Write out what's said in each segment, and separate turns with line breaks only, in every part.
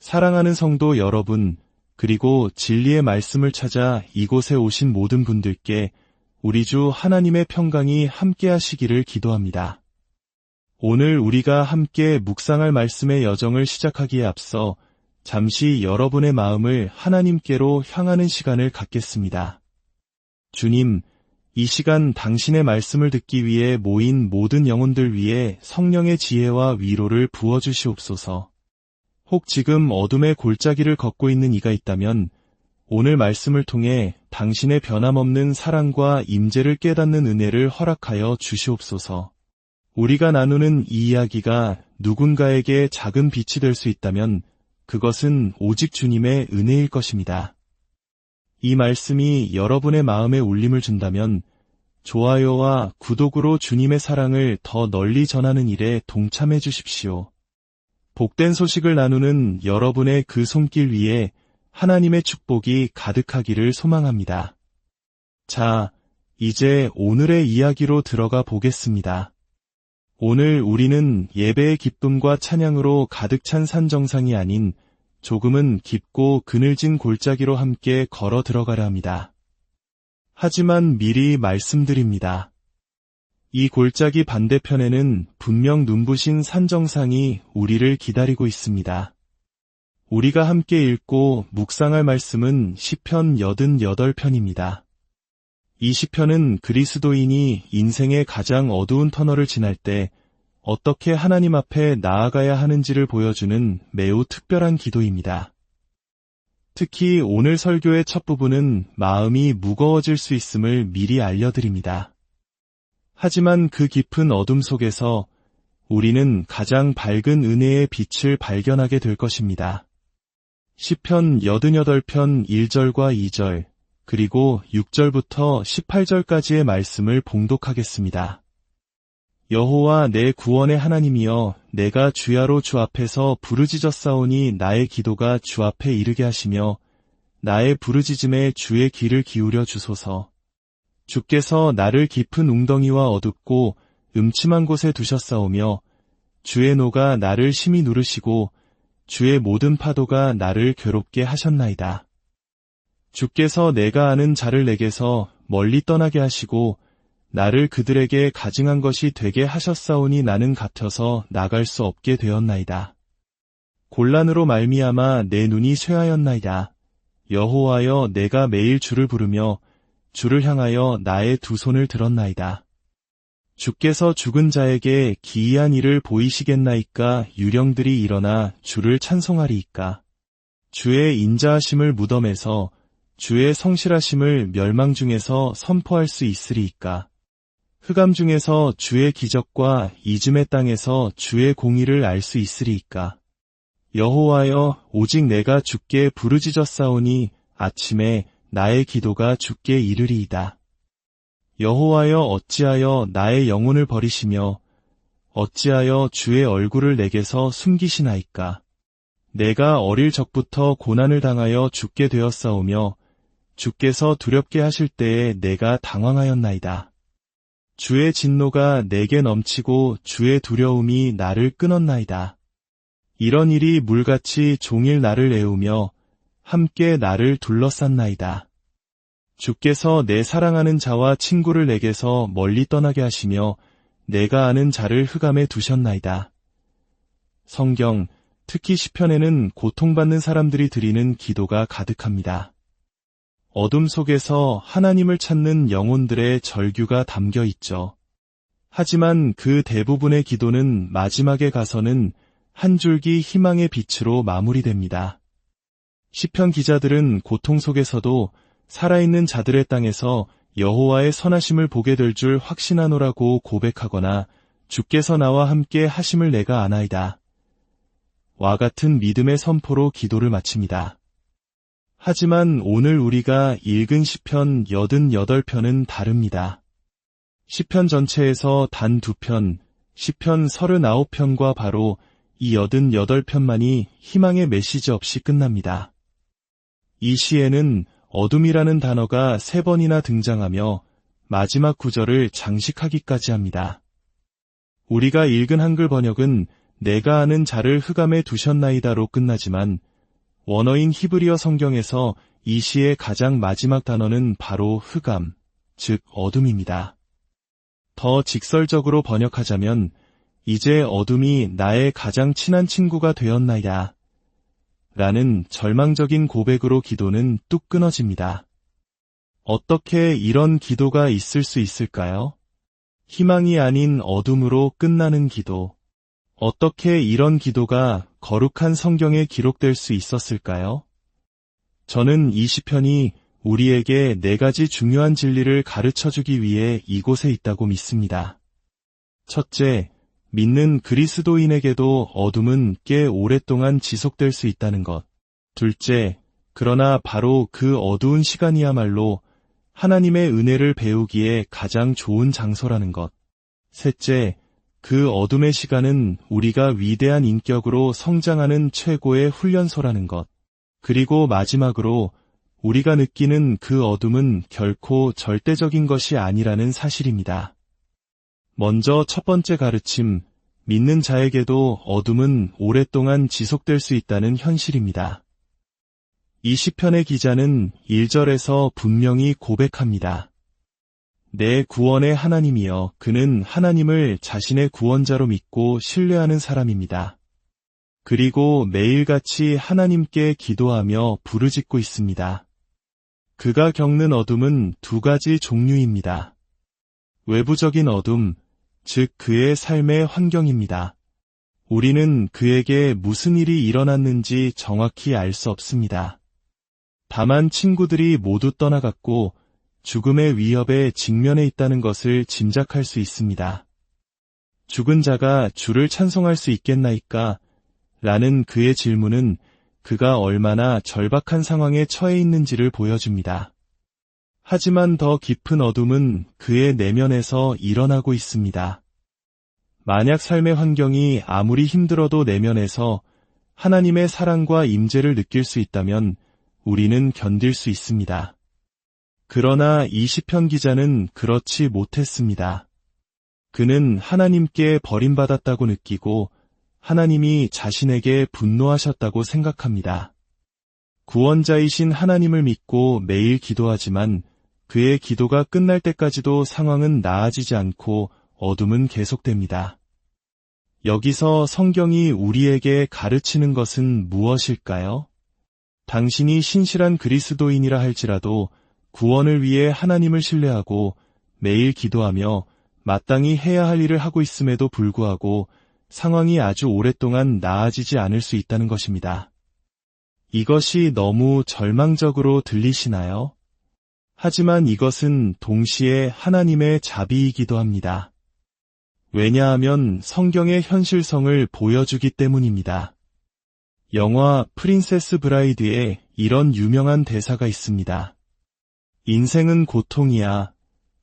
사랑하는 성도 여러분, 그리고 진리의 말씀을 찾아 이곳에 오신 모든 분들께 우리 주 하나님의 평강이 함께 하시기를 기도합니다. 오늘 우리가 함께 묵상할 말씀의 여정을 시작하기에 앞서 잠시 여러분의 마음을 하나님께로 향하는 시간을 갖겠습니다. 주님, 이 시간 당신의 말씀을 듣기 위해 모인 모든 영혼들 위해 성령의 지혜와 위로를 부어주시옵소서. 혹 지금 어둠의 골짜기를 걷고 있는 이가 있다면 오늘 말씀을 통해 당신의 변함없는 사랑과 임재를 깨닫는 은혜를 허락하여 주시옵소서. 우리가 나누는 이 이야기가 누군가에게 작은 빛이 될 수 있다면 그것은 오직 주님의 은혜일 것입니다. 이 말씀이 여러분의 마음에 울림을 준다면 좋아요와 구독으로 주님의 사랑을 더 널리 전하는 일에 동참해 주십시오. 복된 소식을 나누는 여러분의 그 손길 위에 하나님의 축복이 가득하기를 소망합니다. 자, 이제 오늘의 이야기로 들어가 보겠습니다. 오늘 우리는 예배의 기쁨과 찬양으로 가득 찬 산 정상이 아닌 조금은 깊고 그늘진 골짜기로 함께 걸어 들어가려 합니다. 하지만 미리 말씀드립니다. 이 골짜기 반대편에는 분명 눈부신 산 정상이 우리를 기다리고 있습니다. 우리가 함께 읽고 묵상할 말씀은 시편 88편입니다. 이 시편은 그리스도인이 인생의 가장 어두운 터널을 지날 때 어떻게 하나님 앞에 나아가야 하는지를 보여주는 매우 특별한 기도입니다. 특히 오늘 설교의 첫 부분은 마음이 무거워질 수 있음을 미리 알려드립니다. 하지만 그 깊은 어둠 속에서 우리는 가장 밝은 은혜의 빛을 발견하게 될 것입니다. 시편 88편 1절과 2절, 그리고 6절부터 18절까지의 말씀을 봉독하겠습니다. 여호와 내 구원의 하나님이여, 내가 주야로 주 앞에서 부르짖었사오니 나의 기도가 주 앞에 이르게 하시며 나의 부르짖음에 주의 귀를 기울여 주소서. 주께서 나를 깊은 웅덩이와 어둡고 음침한 곳에 두셨사오며 주의 노가 나를 심히 누르시고 주의 모든 파도가 나를 괴롭게 하셨나이다. 주께서 내가 아는 자를 내게서 멀리 떠나게 하시고 나를 그들에게 가증한 것이 되게 하셨사오니 나는 갇혀서 나갈 수 없게 되었나이다. 곤란으로 말미암아 내 눈이 쇠하였나이다. 여호와여, 내가 매일 주를 부르며 주를 향하여 나의 두 손을 들었나이다. 주께서 죽은 자에게 기이한 일을 보이시겠나이까? 유령들이 일어나 주를 찬송하리이까? 주의 인자하심을 무덤에서, 주의 성실하심을 멸망 중에서 선포할 수 있으리이까? 흑암 중에서 주의 기적과 이즘의 땅에서 주의 공의를 알 수 있으리이까? 여호와여, 오직 내가 주께 부르짖었사오니 아침에 나의 기도가 주께 이르리이다. 여호와여, 어찌하여 나의 영혼을 버리시며 어찌하여 주의 얼굴을 내게서 숨기시나이까? 내가 어릴 적부터 고난을 당하여 죽게 되었사오며 주께서 두렵게 하실 때에 내가 당황하였나이다. 주의 진노가 내게 넘치고 주의 두려움이 나를 끊었나이다. 이런 일이 물같이 종일 나를 애우며 함께 나를 둘러쌌나이다. 주께서 내 사랑하는 자와 친구를 내게서 멀리 떠나게 하시며 내가 아는 자를 흑암에 두셨나이다. 성경, 특히 시편에는 고통받는 사람들이 드리는 기도가 가득합니다. 어둠 속에서 하나님을 찾는 영혼들의 절규가 담겨 있죠. 하지만 그 대부분의 기도는 마지막에 가서는 한 줄기 희망의 빛으로 마무리됩니다. 시편 기자들은 고통 속에서도 살아있는 자들의 땅에서 여호와의 선하심을 보게 될 줄 확신하노라고 고백하거나 주께서 나와 함께 하심을 내가 아나이다. 와 같은 믿음의 선포로 기도를 마칩니다. 하지만 오늘 우리가 읽은 시편 88편은 다릅니다. 시편 전체에서 단 2편, 시편 39편과 바로 이 88편만이 희망의 메시지 없이 끝납니다. 이 시에는 어둠이라는 단어가 3번이나 등장하며 마지막 구절을 장식하기까지 합니다. 우리가 읽은 한글 번역은 내가 아는 자를 흑암에 두셨나이다로 끝나지만 원어인 히브리어 성경에서 이 시의 가장 마지막 단어는 바로 흑암, 즉 어둠입니다. 더 직설적으로 번역하자면 이제 어둠이 나의 가장 친한 친구가 되었나야 라는 절망적인 고백으로 기도는 뚝 끊어집니다. 어떻게 이런 기도가 있을 수 있을까요? 희망이 아닌 어둠으로 끝나는 기도. 어떻게 이런 기도가 거룩한 성경에 기록될 수 있었을까요? 저는 이 시편이 우리에게 4가지 중요한 진리를 가르쳐주기 위해 이곳에 있다고 믿습니다. 첫째, 믿는 그리스도인에게도 어둠은 꽤 오랫동안 지속될 수 있다는 것. 둘째, 그러나 바로 그 어두운 시간이야말로 하나님의 은혜를 배우기에 가장 좋은 장소라는 것. 셋째, 그 어둠의 시간은 우리가 위대한 인격으로 성장하는 최고의 훈련소라는 것. 그리고 마지막으로 우리가 느끼는 그 어둠은 결코 절대적인 것이 아니라는 사실입니다. 먼저 첫 번째 가르침, 믿는 자에게도 어둠은 오랫동안 지속될 수 있다는 현실입니다. 이 시편의 기자는 1절에서 분명히 고백합니다. 내 구원의 하나님이여, 그는 하나님을 자신의 구원자로 믿고 신뢰하는 사람입니다. 그리고 매일같이 하나님께 기도하며 부르짖고 있습니다. 그가 겪는 어둠은 2가지 종류입니다. 외부적인 어둠, 즉 그의 삶의 환경입니다. 우리는 그에게 무슨 일이 일어났는지 정확히 알 수 없습니다. 다만 친구들이 모두 떠나갔고 죽음의 위협에 직면해 있다는 것을 짐작할 수 있습니다. 죽은 자가 주를 찬송할 수 있겠나이까? 라는 그의 질문은 그가 얼마나 절박한 상황에 처해 있는지를 보여줍니다. 하지만 더 깊은 어둠은 그의 내면에서 일어나고 있습니다. 만약 삶의 환경이 아무리 힘들어도 내면에서 하나님의 사랑과 임재를 느낄 수 있다면 우리는 견딜 수 있습니다. 그러나 이 시편 기자는 그렇지 못했습니다. 그는 하나님께 버림받았다고 느끼고 하나님이 자신에게 분노하셨다고 생각합니다. 구원자이신 하나님을 믿고 매일 기도하지만 그의 기도가 끝날 때까지도 상황은 나아지지 않고 어둠은 계속됩니다. 여기서 성경이 우리에게 가르치는 것은 무엇일까요? 당신이 신실한 그리스도인이라 할지라도 구원을 위해 하나님을 신뢰하고 매일 기도하며 마땅히 해야 할 일을 하고 있음에도 불구하고 상황이 아주 오랫동안 나아지지 않을 수 있다는 것입니다. 이것이 너무 절망적으로 들리시나요? 하지만 이것은 동시에 하나님의 자비이기도 합니다. 왜냐하면 성경의 현실성을 보여주기 때문입니다. 영화 프린세스 브라이드에 이런 유명한 대사가 있습니다. 인생은 고통이야,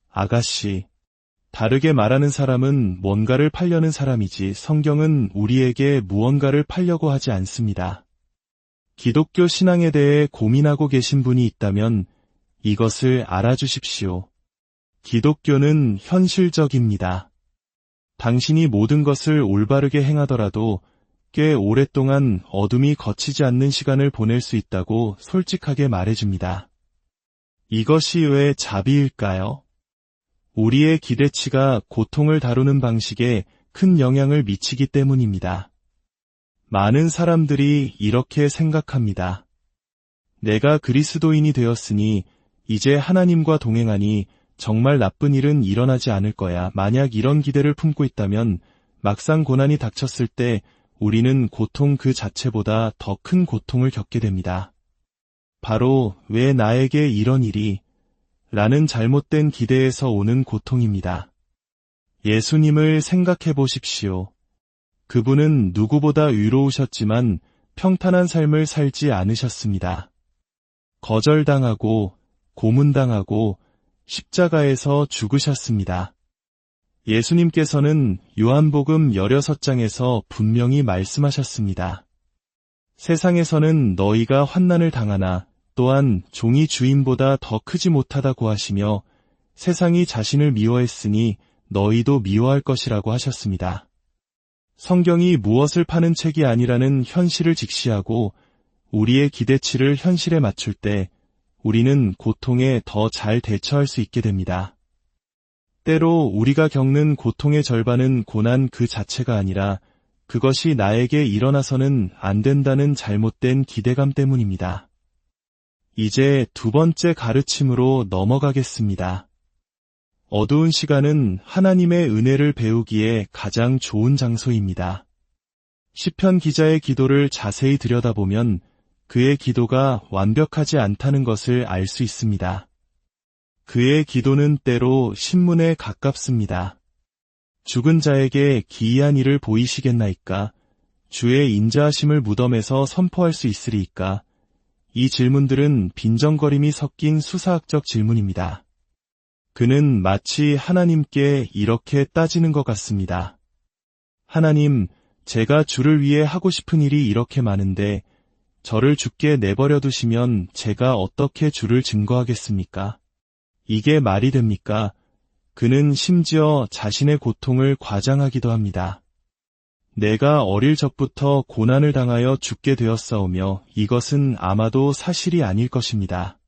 아가씨. 다르게 말하는 사람은 뭔가를 팔려는 사람이지 성경은 우리에게 무언가를 팔려고 하지 않습니다. 기독교 신앙에 대해 고민하고 계신 분이 있다면 이것을 알아주십시오. 기독교는 현실적입니다. 당신이 모든 것을 올바르게 행하더라도 꽤 오랫동안 어둠이 거치지 않는 시간을 보낼 수 있다고 솔직하게 말해줍니다. 이것이 왜 자비일까요? 우리의 기대치가 고통을 다루는 방식에 큰 영향을 미치기 때문입니다. 많은 사람들이 이렇게 생각합니다. 내가 그리스도인이 되었으니 이제 하나님과 동행하니 정말 나쁜 일은 일어나지 않을 거야. 만약 이런 기대를 품고 있다면 막상 고난이 닥쳤을 때 우리는 고통 그 자체보다 더 큰 고통을 겪게 됩니다. 바로 왜 나에게 이런 일이? 라는 잘못된 기대에서 오는 고통입니다. 예수님을 생각해 보십시오. 그분은 누구보다 의로우셨지만 평탄한 삶을 살지 않으셨습니다. 거절당하고 고문당하고 십자가에서 죽으셨습니다. 예수님께서는 요한복음 16장에서 분명히 말씀하셨습니다. 세상에서는 너희가 환난을 당하나 또한 종이 주인보다 더 크지 못하다고 하시며 세상이 자신을 미워했으니 너희도 미워할 것이라고 하셨습니다. 성경이 무엇을 파는 책이 아니라는 현실을 직시하고 우리의 기대치를 현실에 맞출 때 우리는 고통에 더 잘 대처할 수 있게 됩니다. 때로 우리가 겪는 고통의 절반은 고난 그 자체가 아니라 그것이 나에게 일어나서는 안 된다는 잘못된 기대감 때문입니다. 이제 두 번째 가르침으로 넘어가겠습니다. 어두운 시간은 하나님의 은혜를 배우기에 가장 좋은 장소입니다. 시편 기자의 기도를 자세히 들여다보면 그의 기도가 완벽하지 않다는 것을 알 수 있습니다. 그의 기도는 때로 신문에 가깝습니다. 죽은 자에게 기이한 일을 보이시겠나이까? 주의 인자하심을 무덤에서 선포할 수 있으리이까? 이 질문들은 빈정거림이 섞인 수사학적 질문입니다. 그는 마치 하나님께 이렇게 따지는 것 같습니다. 하나님, 제가 주를 위해 하고 싶은 일이 이렇게 많은데 저를 죽게 내버려 두시면 제가 어떻게 주를 증거하겠습니까? 이게 말이 됩니까? 그는 심지어 자신의 고통을 과장하기도 합니다. 내가 어릴 적부터 고난을 당하여 죽게 되었사오며 이것은 아마도 사실이 아닐 것입니다.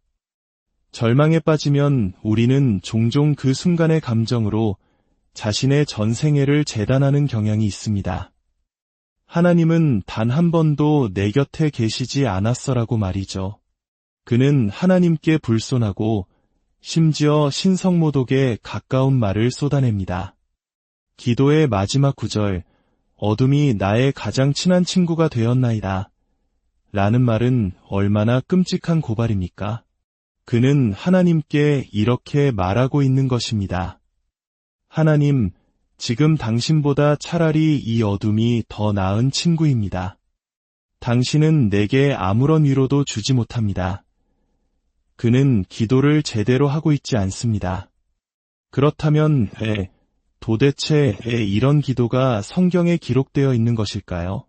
절망에 빠지면 우리는 종종 그 순간의 감정으로 자신의 전생애를 재단하는 경향이 있습니다. 하나님은 단 한 번도 내 곁에 계시지 않았어라고 말이죠. 그는 하나님께 불손하고 심지어 신성모독에 가까운 말을 쏟아냅니다. 기도의 마지막 구절, 어둠이 나의 가장 친한 친구가 되었나이다. 라는 말은 얼마나 끔찍한 고발입니까? 그는 하나님께 이렇게 말하고 있는 것입니다. 하나님, 지금 당신보다 차라리 이 어둠이 더 나은 친구입니다. 당신은 내게 아무런 위로도 주지 못합니다. 그는 기도를 제대로 하고 있지 않습니다. 그렇다면 도대체 이런 기도가 성경에 기록되어 있는 것일까요?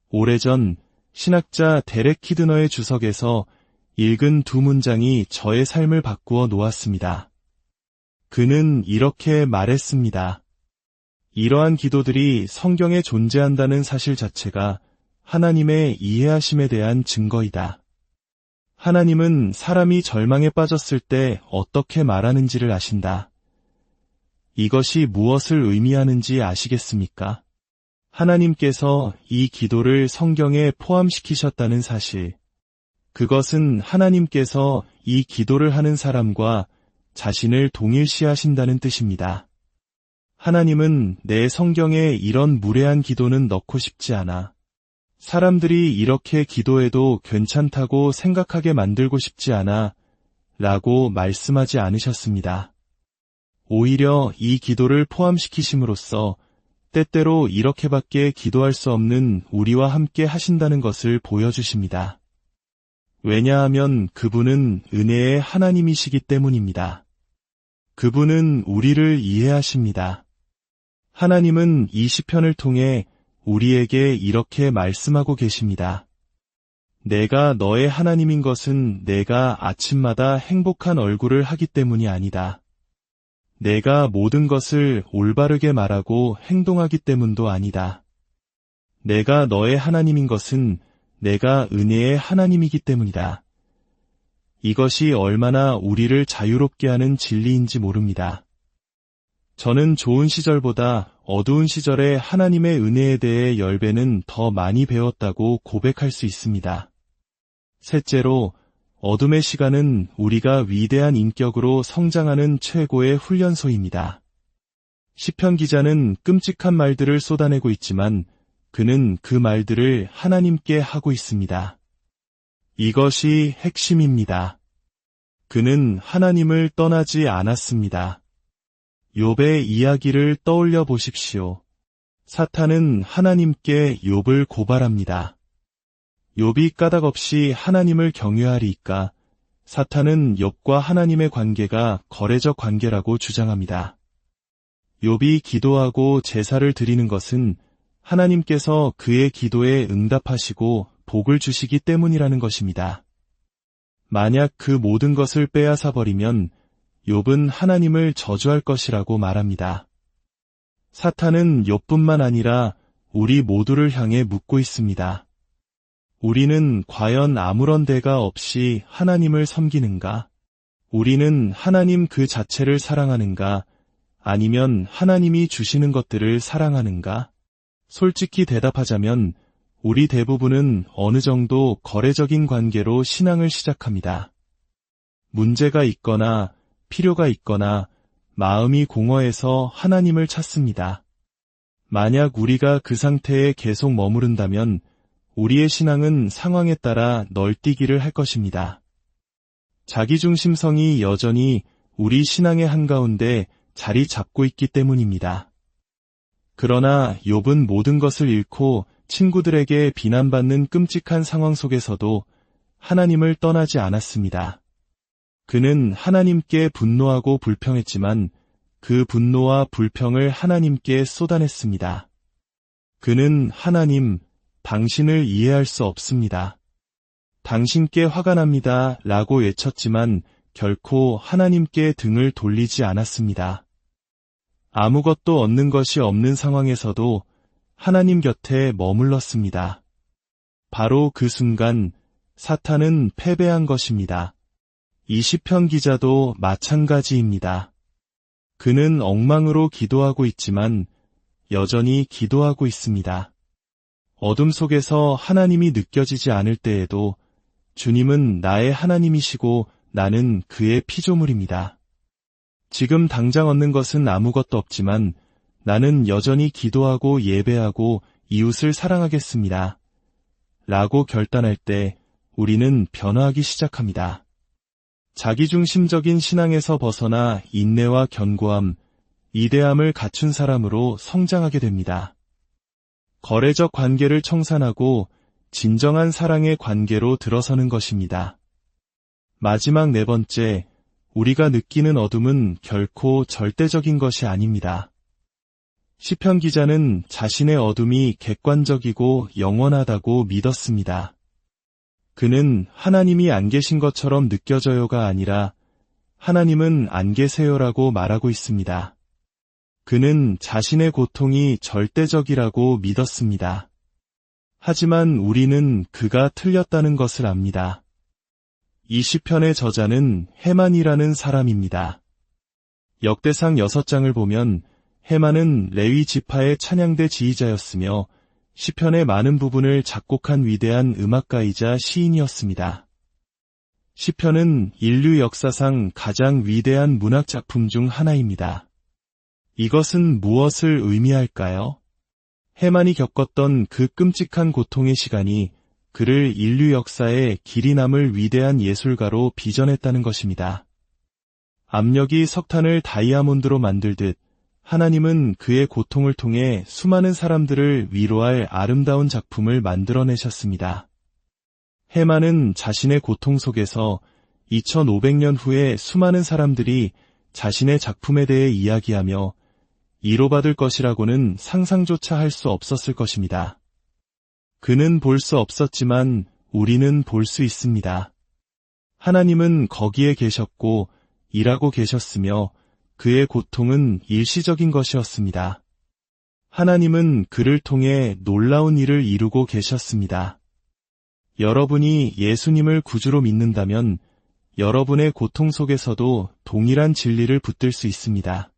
오래전 신학자 데렉 키드너의 주석에서 읽은 두 문장이 저의 삶을 바꾸어 놓았습니다. 그는 이렇게 말했습니다. 이러한 기도들이 성경에 존재한다는 사실 자체가 하나님의 이해하심에 대한 증거이다. 하나님은 사람이 절망에 빠졌을 때 어떻게 말하는지를 아신다. 이것이 무엇을 의미하는지 아시겠습니까? 하나님께서 이 기도를 성경에 포함시키셨다는 사실. 그것은 하나님께서 이 기도를 하는 사람과 자신을 동일시하신다는 뜻입니다. 하나님은 내 성경에 이런 무례한 기도는 넣고 싶지 않아. 사람들이 이렇게 기도해도 괜찮다고 생각하게 만들고 싶지 않아 라고 말씀하지 않으셨습니다. 오히려 이 기도를 포함시키심으로써 때때로 이렇게밖에 기도할 수 없는 우리와 함께 하신다는 것을 보여주십니다. 왜냐하면 그분은 은혜의 하나님이시기 때문입니다. 그분은 우리를 이해하십니다. 하나님은 이 시편을 통해 우리에게 이렇게 말씀하고 계십니다. 내가 너의 하나님인 것은 내가 아침마다 행복한 얼굴을 하기 때문이 아니다. 내가 모든 것을 올바르게 말하고 행동하기 때문도 아니다. 내가 너의 하나님인 것은 내가 은혜의 하나님이기 때문이다. 이것이 얼마나 우리를 자유롭게 하는 진리인지 모릅니다. 저는 좋은 시절보다 어두운 시절에 하나님의 은혜에 대해 10배는 더 많이 배웠다고 고백할 수 있습니다. 셋째로, 어둠의 시간은 우리가 위대한 인격으로 성장하는 최고의 훈련소입니다. 시편 기자는 끔찍한 말들을 쏟아내고 있지만 그는 그 말들을 하나님께 하고 있습니다. 이것이 핵심입니다. 그는 하나님을 떠나지 않았습니다. 욥의 이야기를 떠올려 보십시오. 사탄은 하나님께 욥을 고발합니다. 욥이 까닭없이 하나님을 경외하리이까? 사탄은 욥과 하나님의 관계가 거래적 관계라고 주장합니다. 욥이 기도하고 제사를 드리는 것은 하나님께서 그의 기도에 응답하시고 복을 주시기 때문이라는 것입니다. 만약 그 모든 것을 빼앗아 버리면 욥은 하나님을 저주할 것이라고 말합니다. 사탄은 욥뿐만 아니라 우리 모두를 향해 묻고 있습니다. 우리는 과연 아무런 대가 없이 하나님을 섬기는가? 우리는 하나님 그 자체를 사랑하는가? 아니면 하나님이 주시는 것들을 사랑하는가? 솔직히 대답하자면 우리 대부분은 어느 정도 거래적인 관계로 신앙을 시작합니다. 문제가 있거나 필요가 있거나 마음이 공허해서 하나님을 찾습니다. 만약 우리가 그 상태에 계속 머무른다면 우리의 신앙은 상황에 따라 널뛰기를 할 것입니다. 자기중심성이 여전히 우리 신앙의 한가운데 자리 잡고 있기 때문입니다. 그러나 욥은 모든 것을 잃고 친구들에게 비난받는 끔찍한 상황 속에서도 하나님을 떠나지 않았습니다. 그는 하나님께 분노하고 불평했지만 그 분노와 불평을 하나님께 쏟아냈습니다. 그는 하나님, 당신을 이해할 수 없습니다. 당신께 화가 납니다. 라고 외쳤지만 결코 하나님께 등을 돌리지 않았습니다. 아무것도 얻는 것이 없는 상황에서도 하나님 곁에 머물렀습니다. 바로 그 순간 사탄은 패배한 것입니다. 이 시편 기자도 마찬가지입니다. 그는 엉망으로 기도하고 있지만 여전히 기도하고 있습니다. 어둠 속에서 하나님이 느껴지지 않을 때에도 주님은 나의 하나님이시고 나는 그의 피조물입니다. 지금 당장 얻는 것은 아무것도 없지만 나는 여전히 기도하고 예배하고 이웃을 사랑하겠습니다. 라고 결단할 때 우리는 변화하기 시작합니다. 자기중심적인 신앙에서 벗어나 인내와 견고함, 이대함을 갖춘 사람으로 성장하게 됩니다. 거래적 관계를 청산하고 진정한 사랑의 관계로 들어서는 것입니다. 마지막 네 번째, 우리가 느끼는 어둠은 결코 절대적인 것이 아닙니다. 시편 기자는 자신의 어둠이 객관적이고 영원하다고 믿었습니다. 그는 하나님이 안 계신 것처럼 느껴져요가 아니라 하나님은 안 계세요라고 말하고 있습니다. 그는 자신의 고통이 절대적이라고 믿었습니다. 하지만 우리는 그가 틀렸다는 것을 압니다. 이 시편의 저자는 헤만이라는 사람입니다. 역대상 6장을 보면 헤만은 레위 지파의 찬양대 지휘자였으며 시편의 많은 부분을 작곡한 위대한 음악가이자 시인이었습니다. 시편은 인류 역사상 가장 위대한 문학 작품 중 하나입니다. 이것은 무엇을 의미할까요? 헤만이 겪었던 그 끔찍한 고통의 시간이 그를 인류 역사에 길이 남을 위대한 예술가로 빚어냈다는 것입니다. 압력이 석탄을 다이아몬드로 만들듯 하나님은 그의 고통을 통해 수많은 사람들을 위로할 아름다운 작품을 만들어내셨습니다. 헤만은 자신의 고통 속에서 2500년 후에 수많은 사람들이 자신의 작품에 대해 이야기하며 위로받을 것이라고는 상상조차 할 수 없었을 것입니다. 그는 볼 수 없었지만 우리는 볼 수 있습니다. 하나님은 거기에 계셨고 일하고 계셨으며 그의 고통은 일시적인 것이었습니다. 하나님은 그를 통해 놀라운 일을 이루고 계셨습니다. 여러분이 예수님을 구주로 믿는다면 여러분의 고통 속에서도 동일한 진리를 붙들 수 있습니다.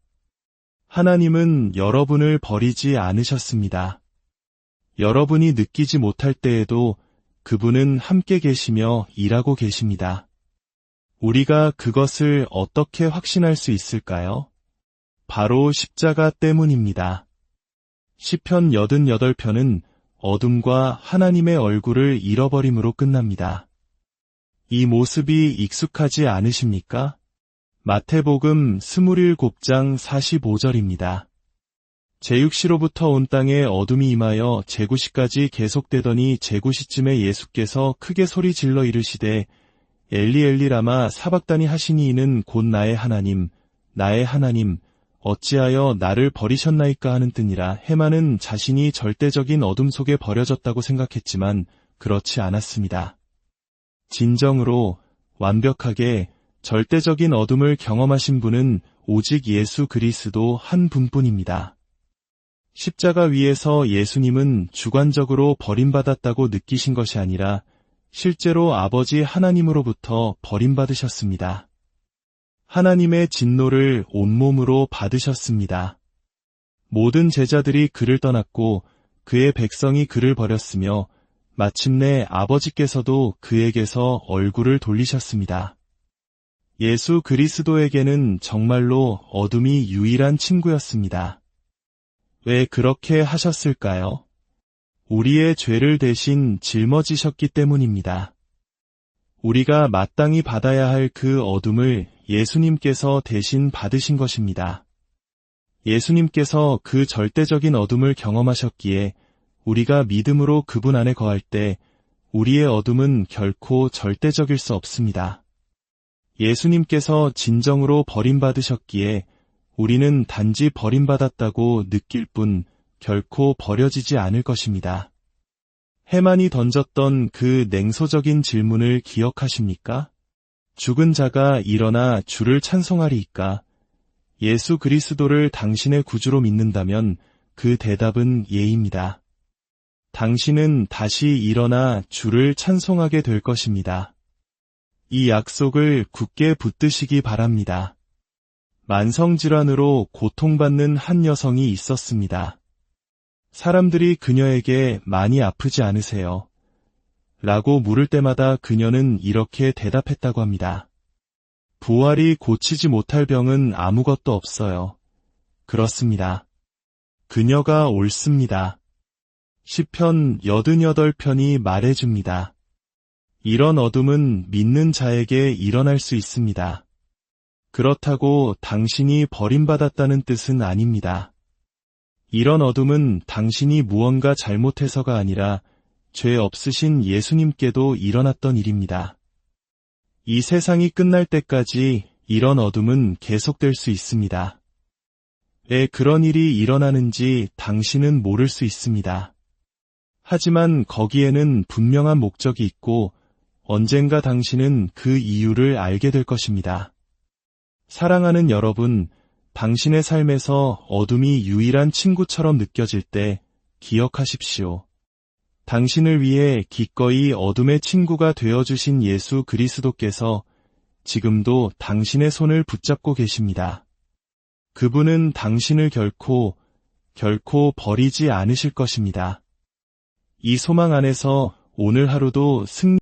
하나님은 여러분을 버리지 않으셨습니다. 여러분이 느끼지 못할 때에도 그분은 함께 계시며 일하고 계십니다. 우리가 그것을 어떻게 확신할 수 있을까요? 바로 십자가 때문입니다. 시편 88편은 어둠과 하나님의 얼굴을 잃어버림으로 끝납니다. 이 모습이 익숙하지 않으십니까? 마태복음 27장 45절입니다. 제6시로부터 온 땅에 어둠이 임하여 제9시까지 계속되더니 제9시쯤에 예수께서 크게 소리 질러 이르시되 엘리 엘리 라마 사박다니 하시니 이는 곧 나의 하나님 어찌하여 나를 버리셨나이까 하는 뜻이라. 헤만은 자신이 절대적인 어둠 속에 버려졌다고 생각했지만 그렇지 않았습니다. 진정으로 완벽하게 절대적인 어둠을 경험하신 분은 오직 예수 그리스도 한 분뿐입니다. 십자가 위에서 예수님은 주관적으로 버림받았다고 느끼신 것이 아니라 실제로 아버지 하나님으로부터 버림받으셨습니다. 하나님의 진노를 온몸으로 받으셨습니다. 모든 제자들이 그를 떠났고 그의 백성이 그를 버렸으며 마침내 아버지께서도 그에게서 얼굴을 돌리셨습니다. 예수 그리스도에게는 정말로 어둠이 유일한 친구였습니다. 왜 그렇게 하셨을까요? 우리의 죄를 대신 짊어지셨기 때문입니다. 우리가 마땅히 받아야 할 그 어둠을 예수님께서 대신 받으신 것입니다. 예수님께서 그 절대적인 어둠을 경험하셨기에 우리가 믿음으로 그분 안에 거할 때 우리의 어둠은 결코 절대적일 수 없습니다. 예수님께서 진정으로 버림받으셨기에 우리는 단지 버림받았다고 느낄 뿐 결코 버려지지 않을 것입니다. 해만이 던졌던 그 냉소적인 질문을 기억하십니까? 죽은 자가 일어나 주를 찬송하리이까? 예수 그리스도를 당신의 구주로 믿는다면 그 대답은 예입니다. 당신은 다시 일어나 주를 찬송하게 될 것입니다. 이 약속을 굳게 붙드시기 바랍니다. 만성질환으로 고통받는 한 여성이 있었습니다. 사람들이 그녀에게 많이 아프지 않으세요? 라고 물을 때마다 그녀는 이렇게 대답했다고 합니다. 부활이 고치지 못할 병은 아무것도 없어요. 그렇습니다. 그녀가 옳습니다. 시편 88편이 말해줍니다. 이런 어둠은 믿는 자에게 일어날 수 있습니다. 그렇다고 당신이 버림받았다는 뜻은 아닙니다. 이런 어둠은 당신이 무언가 잘못해서가 아니라 죄 없으신 예수님께도 일어났던 일입니다. 이 세상이 끝날 때까지 이런 어둠은 계속될 수 있습니다. 왜 그런 일이 일어나는지 당신은 모를 수 있습니다. 하지만 거기에는 분명한 목적이 있고 언젠가 당신은 그 이유를 알게 될 것입니다. 사랑하는 여러분, 당신의 삶에서 어둠이 유일한 친구처럼 느껴질 때 기억하십시오. 당신을 위해 기꺼이 어둠의 친구가 되어주신 예수 그리스도께서 지금도 당신의 손을 붙잡고 계십니다. 그분은 당신을 결코 버리지 않으실 것입니다. 이 소망 안에서 오늘 하루도